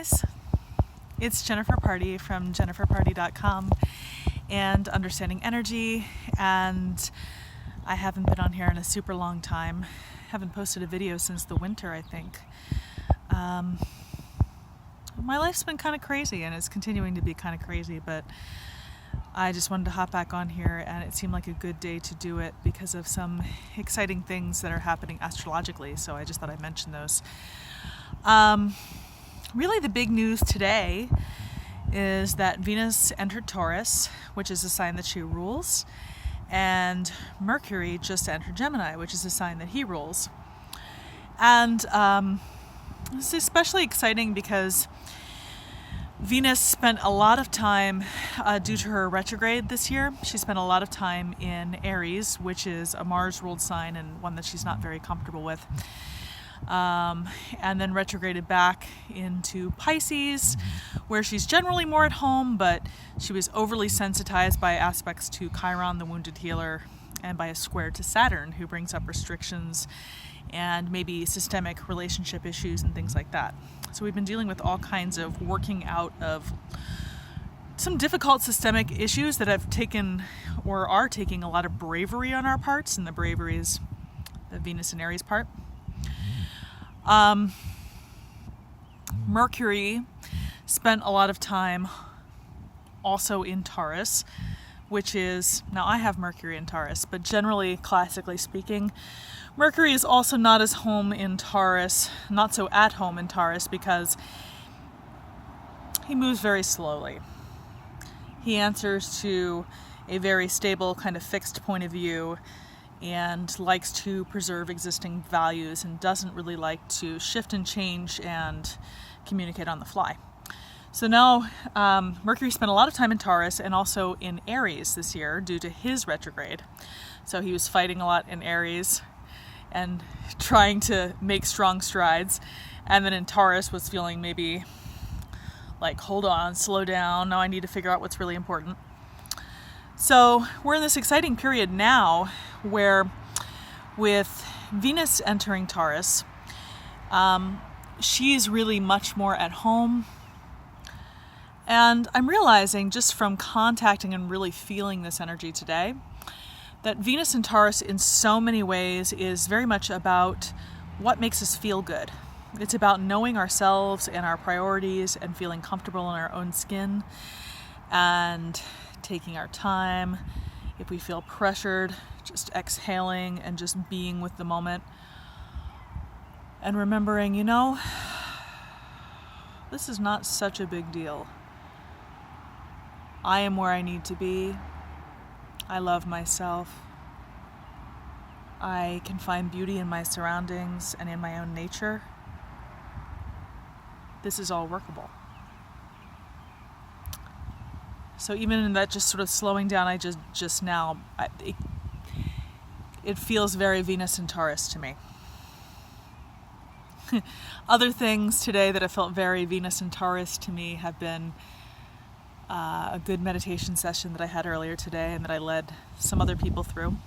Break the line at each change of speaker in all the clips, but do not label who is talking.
guys, it's Jennifer Party from jenniferparty.com and Understanding Energy, and I haven't been on here in a super long time. Haven't posted a video since the winter, I think. My life's been kind of crazy, and it's continuing to be kind of crazy, but I just wanted to hop back on here, and it seemed like a good day to do it because of some exciting things that are happening astrologically, so I just thought I'd mention those. Really the big news today is that Venus entered Taurus, which is a sign that she rules, and Mercury just entered Gemini, which is a sign that he rules. And this is especially exciting because Venus spent a lot of time, due to her retrograde this year, she spent a lot of time in Aries, which is a Mars-ruled sign and one that she's not very comfortable with. And then retrograded back into Pisces, where she's generally more at home, but she was overly sensitized by aspects to Chiron, the wounded healer, and by a square to Saturn, who brings up restrictions and maybe systemic relationship issues and things like that. So we've been dealing with all kinds of working out of some difficult systemic issues that have taken or are taking a lot of bravery on our parts, and the bravery is the Venus and Aries part. Mercury spent a lot of time also in Taurus, which is, now I have Mercury in Taurus, but generally, classically speaking, Mercury is also not as home in Taurus, not so at home in Taurus, because he moves very slowly. He answers to a very stable, kind of fixed point of view, and likes to preserve existing values and doesn't really like to shift and change and communicate on the fly. So now Mercury spent a lot of time in Taurus and also in Aries this year due to his retrograde. So he was fighting a lot in Aries and trying to make strong strides, and then in Taurus was feeling maybe like, hold on, slow down, now I need to figure out what's really important. So we're in this exciting period now where, with Venus entering Taurus, she's really much more at home. And I'm realizing, just from contacting and really feeling this energy today, that Venus in Taurus in so many ways is very much about what makes us feel good. It's about knowing ourselves and our priorities and feeling comfortable in our own skin and taking our time. If we feel pressured, just exhaling and just being with the moment. And remembering, this is not such a big deal. I am where I need to be. I love myself. I can find beauty in my surroundings and in my own nature. This is all workable. So even in that just sort of slowing down, it feels very Venus and Taurus to me. Other things today that have felt very Venus and Taurus to me have been a good meditation session that I had earlier today and that I led some other people through,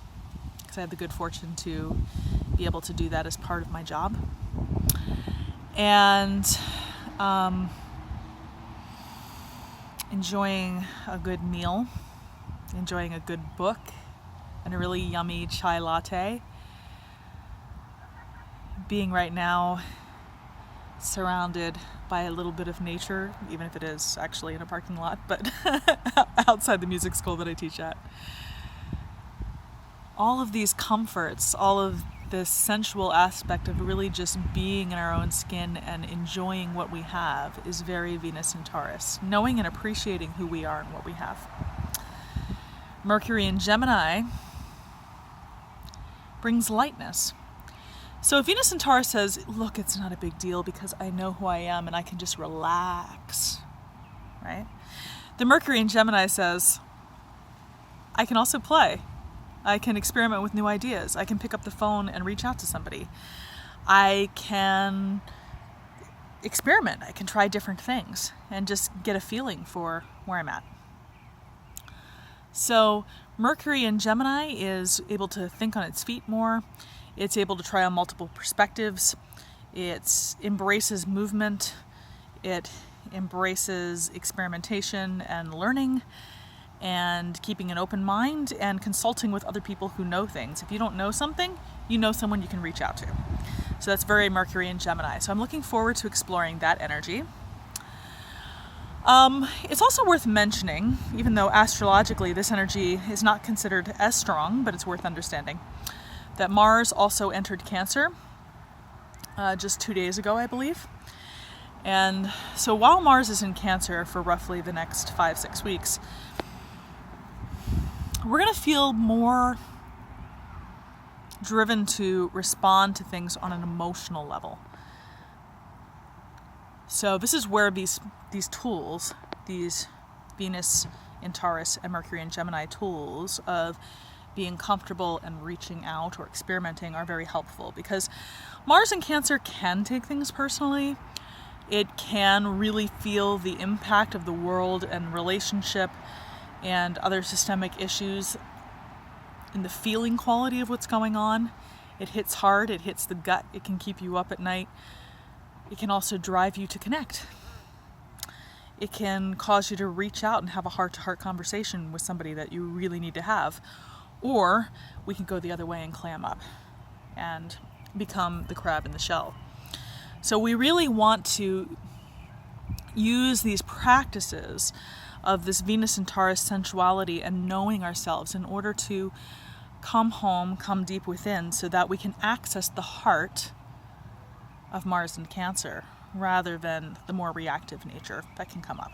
because I had the good fortune to be able to do that as part of my job. And enjoying a good meal, enjoying a good book, and a really yummy chai latte. Being right now surrounded by a little bit of nature, even if it is actually in a parking lot, but outside the music school that I teach at. All of these comforts, all of this sensual aspect of really just being in our own skin and enjoying what we have is very Venus and Taurus, knowing and appreciating who we are and what we have. Mercury in Gemini brings lightness. So if Venus in Taurus says, look, it's not a big deal because I know who I am and I can just relax, right? The Mercury in Gemini says, I can also play. I can experiment with new ideas. I can pick up the phone and reach out to somebody. I can experiment. I can try different things and just get a feeling for where I'm at. So Mercury in Gemini is able to think on its feet more. It's able to try on multiple perspectives. It embraces movement. It embraces experimentation and learning and keeping an open mind and consulting with other people who know things. If you don't know something, you know someone you can reach out to. So that's very Mercury and Gemini. So I'm looking forward to exploring that energy. It's also worth mentioning, even though astrologically this energy is not considered as strong, but it's worth understanding, that Mars also entered Cancer just 2 days ago, I believe. And so while Mars is in Cancer for roughly the next 5-6 weeks, we're going to feel more driven to respond to things on an emotional level. So this is where these tools, these Venus in Taurus and Mercury in Gemini tools of being comfortable and reaching out or experimenting are very helpful, because Mars in Cancer can take things personally. It can really feel the impact of the world and relationship and other systemic issues in the feeling quality of what's going on. It hits hard, it hits the gut, it can keep you up at night. It can also drive you to connect. It can cause you to reach out and have a heart-to-heart conversation with somebody that you really need to have. Or we can go the other way and clam up and become the crab in the shell. So we really want to use these practices of this Venus and Taurus sensuality and knowing ourselves in order to come home, come deep within, so that we can access the heart of Mars in Cancer rather than the more reactive nature that can come up.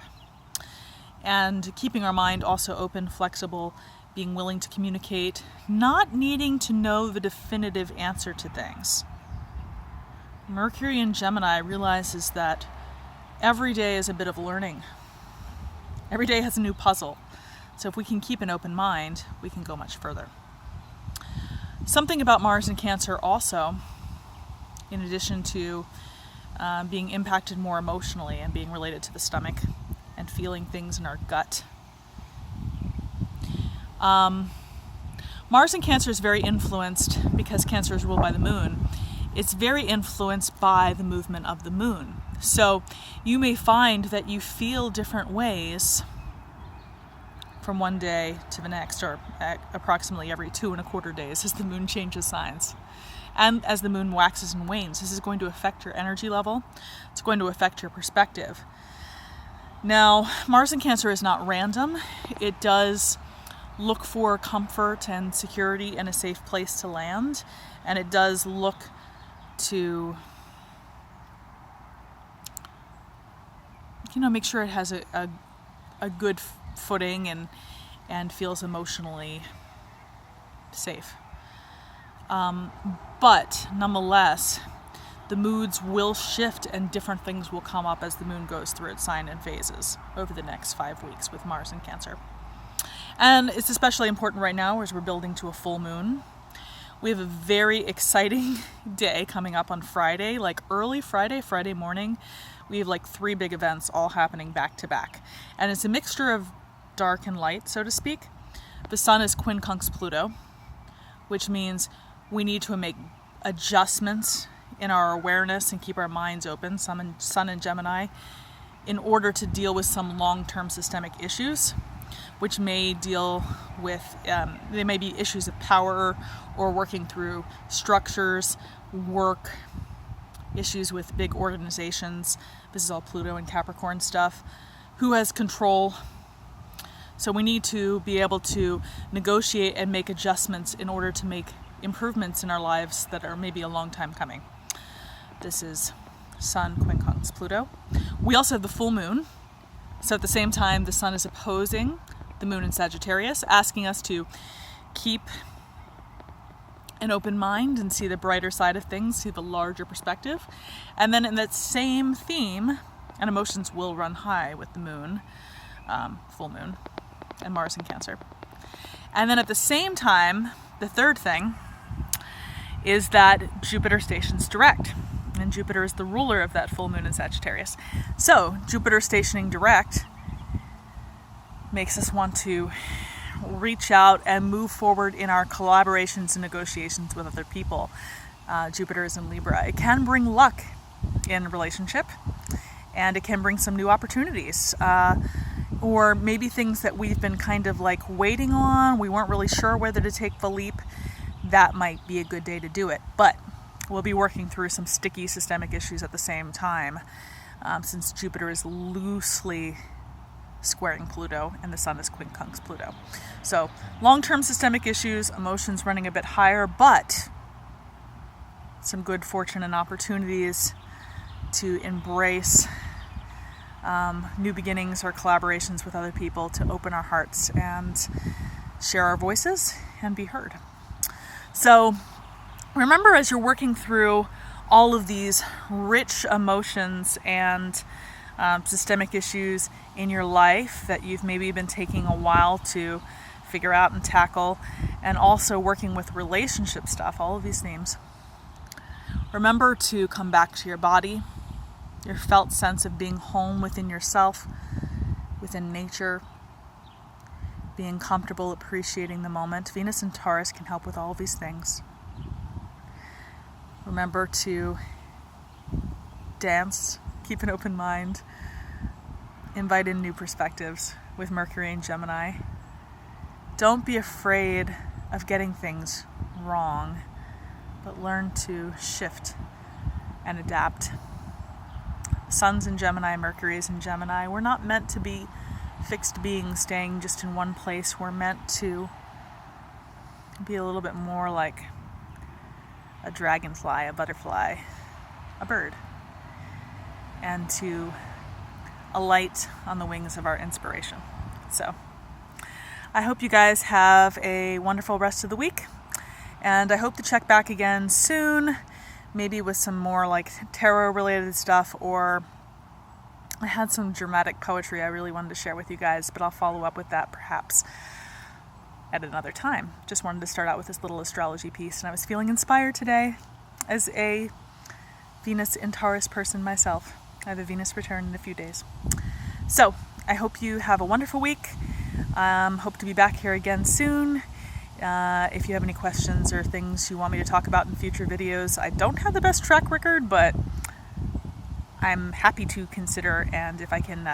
And keeping our mind also open, flexible, being willing to communicate, not needing to know the definitive answer to things. Mercury in Gemini realizes that every day is a bit of learning. Every day has a new puzzle. So if we can keep an open mind, we can go much further. Something about Mars in Cancer also, in addition to being impacted more emotionally and being related to the stomach and feeling things in our gut. Mars in Cancer is very influenced, because Cancer is ruled by the moon. It's very influenced by the movement of the moon. So you may find that you feel different ways from one day to the next, or approximately every 2¼ days as the moon changes signs. And as the moon waxes and wanes, this is going to affect your energy level. It's going to affect your perspective. Now, Mars in Cancer is not random. It does look for comfort and security and a safe place to land. And it does look to, make sure it has a good footing and feels emotionally safe. But nonetheless, the moods will shift and different things will come up as the moon goes through its sign and phases over the next 5 weeks with Mars in Cancer. And it's especially important right now as we're building to a full moon. We have a very exciting day coming up on Friday, like early Friday morning. We have like 3 big events all happening back to back. And it's a mixture of dark and light, so to speak. The sun is quincunx Pluto, which means we need to make adjustments in our awareness and keep our minds open, sun and Gemini, in order to deal with some long-term systemic issues, which may deal with, they may be issues of power or working through structures, work, issues with big organizations. This is all Pluto and Capricorn stuff. Who has control? So we need to be able to negotiate and make adjustments in order to make improvements in our lives that are maybe a long time coming. This is Sun, quincunx, Pluto. We also have the full moon. So at the same time, the sun is opposing the moon in Sagittarius, asking us to keep an open mind and see the brighter side of things, see the larger perspective. And then in that same theme, and emotions will run high with the moon, full moon, and Mars in Cancer. And then at the same time, the third thing is that Jupiter stations direct. And Jupiter is the ruler of that full moon in Sagittarius. So Jupiter stationing direct makes us want to reach out and move forward in our collaborations and negotiations with other people. Jupiter is in Libra. It can bring luck in a relationship and it can bring some new opportunities. Or maybe things that we've been kind of like waiting on, we weren't really sure whether to take the leap. That might be a good day to do it. But we'll be working through some sticky systemic issues at the same time, since Jupiter is loosely squaring Pluto and the Sun is quincunx Pluto. So long-term systemic issues, emotions running a bit higher, but some good fortune and opportunities to embrace new beginnings or collaborations with other people, to open our hearts and share our voices and be heard. So remember, as you're working through all of these rich emotions and systemic issues in your life that you've maybe been taking a while to figure out and tackle, and also working with relationship stuff, all of these themes, remember to come back to your body, your felt sense of being home within yourself, within nature, being comfortable, appreciating the moment. Venus and Taurus can help with all of these things. Remember to dance, keep an open mind, invite in new perspectives with Mercury and Gemini. Don't be afraid of getting things wrong, but learn to shift and adapt. Sun's in Gemini, Mercury's in Gemini. We're not meant to be fixed beings staying just in one place. We're meant to be a little bit more like a dragonfly, a butterfly, a bird, and to alight on the wings of our inspiration. So I hope you guys have a wonderful rest of the week, and I hope to check back again soon, maybe with some more like tarot related stuff, or I had some dramatic poetry I really wanted to share with you guys, but I'll follow up with that perhaps at another time. Just wanted to start out with this little astrology piece, and I was feeling inspired today as a Venus in Taurus person myself. I have a Venus return in a few days. So I hope you have a wonderful week. Hope to be back here again soon. If you have any questions or things you want me to talk about in future videos, I don't have the best track record, but I'm happy to consider, and if I can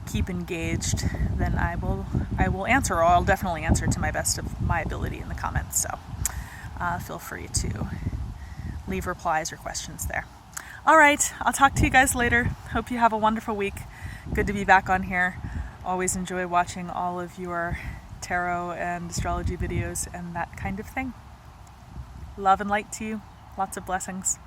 keep engaged, then I will answer, or I'll definitely answer to my best of my ability in the comments. So feel free to leave replies or questions there. All right, I'll talk to you guys later. Hope you have a wonderful week. Good to be back on here. Always enjoy watching all of your tarot and astrology videos and that kind of thing. Love and light to you. Lots of blessings.